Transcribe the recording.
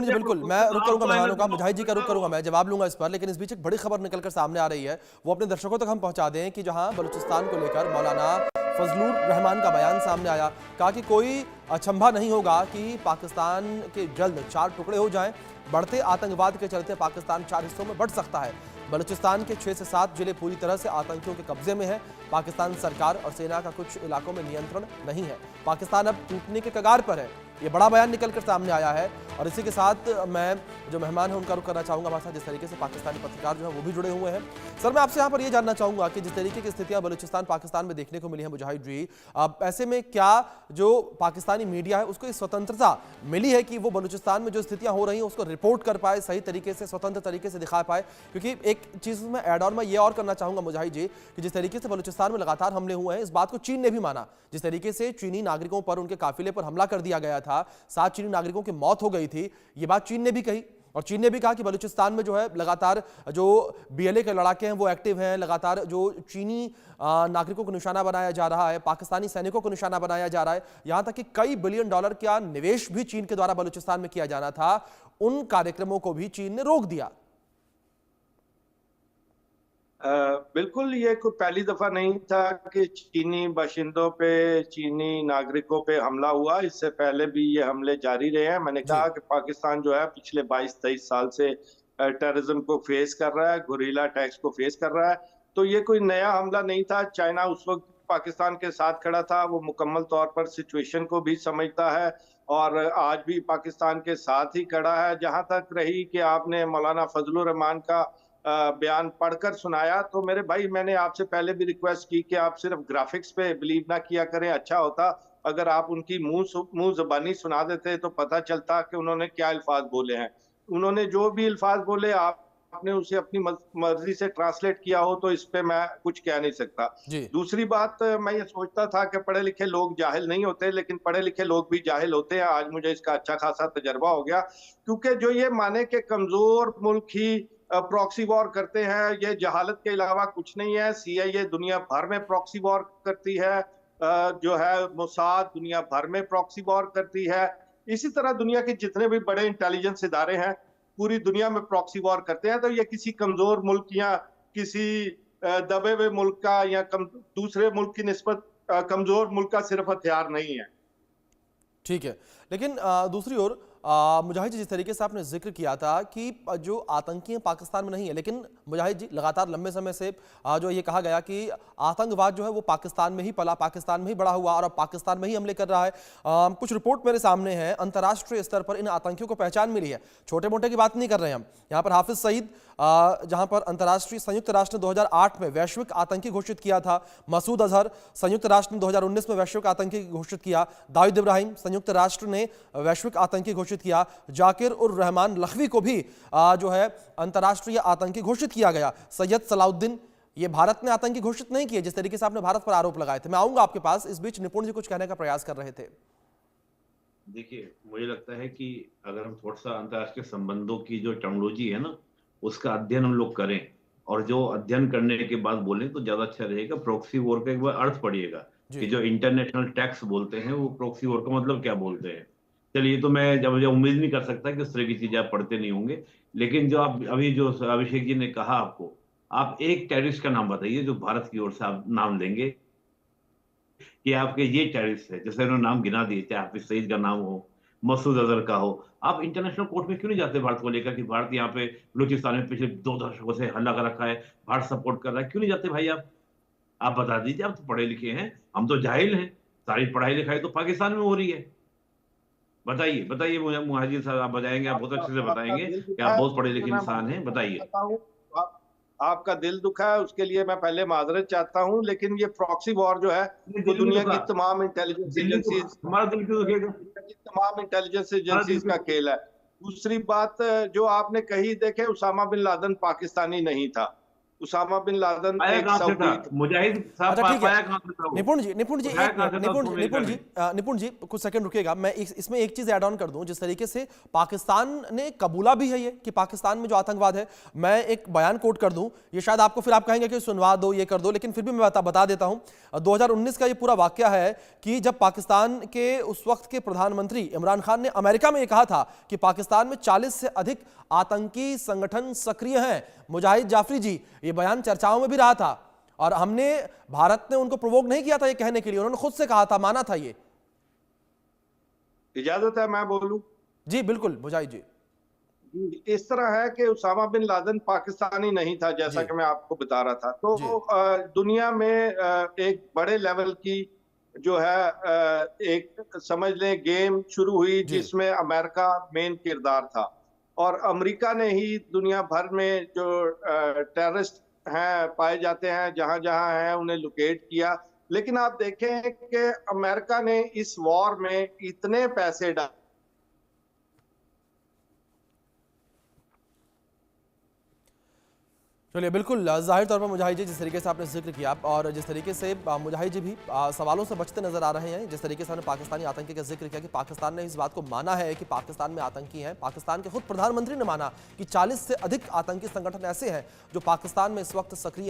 जी बिल्कुल, मैं रुक करूंगा मेहमानों का, मुजाहिद जी का रुक करूंगा, मैं जवाब लूंगा इस पर। लेकिन इस बीच एक बड़ी खबर निकलकर सामने आ रही है, वो अपने दर्शकों तक हम पहुंचा दें कि जहां बलूचिस्तान को लेकर मौलाना फजलुर रहमान का बयान सामने आया। कहा कि कोई अचंभा नहीं होगा कि पाकिस्तान के जल्द 4 टुकड़े हो जाएं। बढ़ते आतंकवाद के चलते पाकिस्तान 4 हिस्सों में बढ़ सकता है। बलूचिस्तान के 6 से 7 जिले पूरी तरह से आतंकियों के कब्जे में है। पाकिस्तान सरकार और सेना का कुछ इलाकों में नियंत्रण नहीं है। पाकिस्तान अब टूटने के कगार पर है। ये बड़ा बयान निकलकर सामने आया है। और इसी के साथ मैं जो मेहमान है उनका रुख करना चाहूंगा हमारे साथ, जिस तरीके से पाकिस्तानी पत्रकार जो है वो भी जुड़े हुए हैं। सर, मैं आपसे यहाँ पर ये जानना चाहूंगा कि जिस तरीके की स्थितियां बलूचिस्तान पाकिस्तान में देखने को मिली है मुजाहिद जी, अब ऐसे में क्या जो पाकिस्तानी मीडिया है उसको इस स्वतंत्रता मिली है कि वो बलूचिस्तान में जो स्थितियां हो रही हैं उसको रिपोर्ट कर पाए, सही तरीके से स्वतंत्र तरीके से दिखा पाए? क्योंकि एक चीज में ऐड ऑन मैं ये और करना चाहूंगा मुजाहिद जी कि जिस तरीके से बलूचिस्तान में लगातार हमले हुए हैं, इस बात को चीन ने भी माना। जिस तरीके से चीनी नागरिकों पर, उनके काफिले पर हमला कर दिया गया था, 7 चीनी नागरिकों की मौत हो गई थी, ये बात चीन ने भी कही। और चीन ने भी कहा कि बलूचिस्तान में जो है लगातार जो बीएलए के लड़ाके हैं वो एक्टिव हैं, लगातार जो चीनी नागरिकों को निशाना बनाया जा रहा है, पाकिस्तानी सैनिकों को निशाना बनाया जा रहा है। यहां तक कि कई बिलियन डॉलर का निवेश भी चीन के द्वारा बलूचिस्तान में किया जाना था, उन कार्यक्रमों को भी चीन ने रोक दिया। बिल्कुल, ये कोई पहली दफा नहीं था कि चीनी बाशिंदों पे, चीनी नागरिकों पे हमला हुआ। इससे पहले भी ये हमले जारी रहे हैं। मैंने जी कहा कि पाकिस्तान जो है पिछले 22-23 साल से टेररिज्म को फेस कर रहा है, गुरीला अटैक्स को फेस कर रहा है। तो ये कोई नया हमला नहीं था। चाइना उस वक्त पाकिस्तान के साथ खड़ा था, वो मुकम्मल तौर पर सिचुएशन को भी समझता है और आज भी पाकिस्तान के साथ ही खड़ा है। जहां तक रही कि आपने मौलाना फजलुर रहमान का बयान पढ़कर सुनाया, तो मेरे भाई मैंने आपसे पहले भी रिक्वेस्ट की कि आप सिर्फ ग्राफिक्स पे बिलीव ना किया करें। अच्छा होता अगर आप उनकी मुंह ज़बानी सुना देते तो पता चलता कि उन्होंने क्या अल्फाज बोले हैं। उन्होंने जो भी अल्फाज बोले आपने उसे अपनी मर्जी से ट्रांसलेट किया हो, तो इस पे मैं कुछ कह नहीं सकता। जी दूसरी बात, मैं ये सोचता था कि पढ़े लिखे लोग जाहिल नहीं होते, लेकिन पढ़े लिखे लोग भी जाहिल होते हैं। आज मुझे इसका अच्छा खासा तजर्बा हो गया, क्योंकि जो ये माने कि कमजोर मुल्क ही प्रॉक्सी वॉर करते हैं, ये जहालत के अलावा कुछ नहीं है। सीआईए दुनिया भर में प्रॉक्सी वॉर करती है, जो है मोसाद दुनिया भर में प्रॉक्सी वॉर करती है। इसी तरह दुनिया के जितने भी बड़े इंटेलिजेंस इदारे हैं पूरी दुनिया में प्रॉक्सी वॉर करते हैं। तो ये किसी कमजोर मुल्क या किसी दबे हुए मुल्क का या दूसरे मुल्क की निस्बत कमजोर मुल्क का सिर्फ हथियार नहीं है। ठीक है। लेकिन दूसरी ओर मुजाहिद जी, जिस तरीके से आपने जिक्र किया था कि जो आतंकी हैं पाकिस्तान में नहीं है, लेकिन मुजाहिद जी लगातार लंबे समय से जो ये कहा गया कि आतंकवाद जो है वो पाकिस्तान में ही पला, पाकिस्तान में ही बड़ा हुआ और अब पाकिस्तान में ही हमले कर रहा है। कुछ रिपोर्ट मेरे सामने है, अंतर्राष्ट्रीय स्तर पर इन आतंकियों को पहचान मिली है। छोटे मोटे की बात नहीं कर रहे हैं हम यहाँ पर। हाफिज सईद, जहां पर अंतर्राष्ट्रीय संयुक्त राष्ट्र ने 2008 में वैश्विक आतंकी घोषित किया था। मसूद अजहर संयुक्त राष्ट्र ने 2019 में वैश्विक आतंकी घोषित किया। दाऊद इब्राहिम संयुक्त राष्ट्र ने वैश्विक आतंकी घोषित किया। जाकिर उर रहमान लखवी को भी जो है अंतर्राष्ट्रीय आतंकी घोषित किया गया। सैयद सलाउद्दीन, ये भारत ने आतंकी घोषित नहीं किए, जिस तरीके से आपने भारत पर आरोप लगाए थे। मैं आऊंगा आपके पास, इस बीच निपुण जी कुछ कहने का प्रयास कर रहे थे। देखिए, मुझे लगता है कि अगर हम थोड़ा सा अंतर्राष्ट्रीय संबंधों की जो टर्मिनोलॉजी है ना, उसका अध्ययन हम लोग करें और जो अध्ययन करने के बाद बोलें तो ज्यादा अच्छा रहेगा। प्रॉक्सी वॉर का एक बार अर्थ पढ़िएगा कि जो इंटरनेशनल टैक्स बोलते हैं वो प्रॉक्सी वॉर का मतलब क्या बोलते हैं। चलिए, तो मैं जब मुझे उम्मीद नहीं कर सकता कि उस तरह की चीजें आप पढ़ते नहीं होंगे, लेकिन जो आप अभी जो अभिषेक जी ने कहा आपको, आप एक टेररिस्ट का नाम बताइए जो भारत की ओर से आप नाम लेंगे कि आपके ये टेररिस्ट है, जैसे उन्होंने नाम गिना दिए, चाहे हाफिज सईद का नाम हो, मसूद अजहर का हो। आप इंटरनेशनल कोर्ट में क्यों नहीं जाते भारत को लेकर कि भारत यहाँ पे बलूचिस्तान में पिछले 2 दशकों से हल्ला कर रखा है, भारत सपोर्ट कर रहा है? क्यों नहीं जाते भाई आप बता दीजिए। आप तो पढ़े लिखे हैं, हम तो जाहिल हैं। सारी पढ़ाई लिखाई तो पाकिस्तान में हो रही है। बताइए बताइए मुझे मुहाजिर साहब, आप बताएंगे, आप बहुत आपका अच्छे से आपका बताएंगे दिल कि दुखा आप है, बहुत पढ़े उसके लिए लिखे मैं इंसान हैं। माजरत बताइए। चाहता हूँ। आप, आपका दिल दुखा है, उसके लिए मैं पहले माजरत चाहता हूँ। लेकिन ये प्रॉक्सी वॉर जो है वो दिल्ली दुनिया दुखा, की तमाम इंटेलिजेंस दिल्ली को एजेंसीज हमारा दिल क्यों दुखेगा? दुनिया की तमाम इंटेलिजेंस हमारा दिल एजेंसीज क्यों का दुखेगा? खेल है। दूसरी बात जो आपने कही, देखे उसामा बिन लादेन पाकिस्तानी नहीं था। उसामा बिन लादेन आया एक कहाँ से था सऊदी। मुजाहिद साहब? अच्छा ठीक पाया है कहाँ से था वो? निपुण जी उठाया कहाँ से था उसको अमेरिका ने? निपुण जी कुछ सेकंड रुकिएगा। मैं इसमें एक चीज ऐड ऑन कर दूं। जिस तरीके से पाकिस्तान ने कबूला भी है ये कि पाकिस्तान में जो आतंकवाद है, मैं एक बयान कोट कर दूं, ये शायद आपको फिर आप कहेंगे कि सुनवा दो ये कर दो, लेकिन फिर भी मैं बता देता हूं। 2019 का ये पूरा वाकया है कि जब पाकिस्तान के उस वक्त के प्रधानमंत्री इमरान खान ने अमेरिका में ये कहा था कि पाकिस्तान में 40 से अधिक आतंकी संगठन सक्रिय हैं, मुजाहिद जाफरी जी, ये बयान चर्चाओं में भी रहा था और हमने, भारत ने उनको प्रोवोक नहीं किया था ये कहने के लिए, उन्होंने खुद से कहा था, माना था ये। इजाजत है मैं बोलूं? जी बिल्कुल मुजाहिद जी। इस तरह है कि उसामा बिन लादेन पाकिस्तानी नहीं था, जैसा जी। कि मैं आपको बता रहा था। जी। तो दुनिया में एक बड़े लेवल की जो है एक समझ लें गेम शुरू हुई, जी। जिसमें अमेरिका मेन किरदार था और अमेरिका ने ही दुनिया भर में जो टेररिस्ट हैं पाए जाते हैं, जहां जहां हैं उन्हें लोकेट किया। लेकिन आप देखें कि अमेरिका ने इस वॉर में इतने पैसे डाले, चलिए बिल्कुल जाहिर तौर पर मुजाहिद जी, जिस तरीके से आपने जिक्र किया और जिस तरीके से मुजाहिद जी भी सवालों से बचते नजर आ रहे हैं, जिस तरीके से हमने पाकिस्तानी आतंकी का जिक्र किया कि पाकिस्तान ने इस बात को माना है कि पाकिस्तान में आतंकी हैं। पाकिस्तान के खुद प्रधानमंत्री ने माना कि 40 से अधिक आतंकी संगठन ऐसे हैं जो पाकिस्तान में इस वक्त सक्रिय हैं।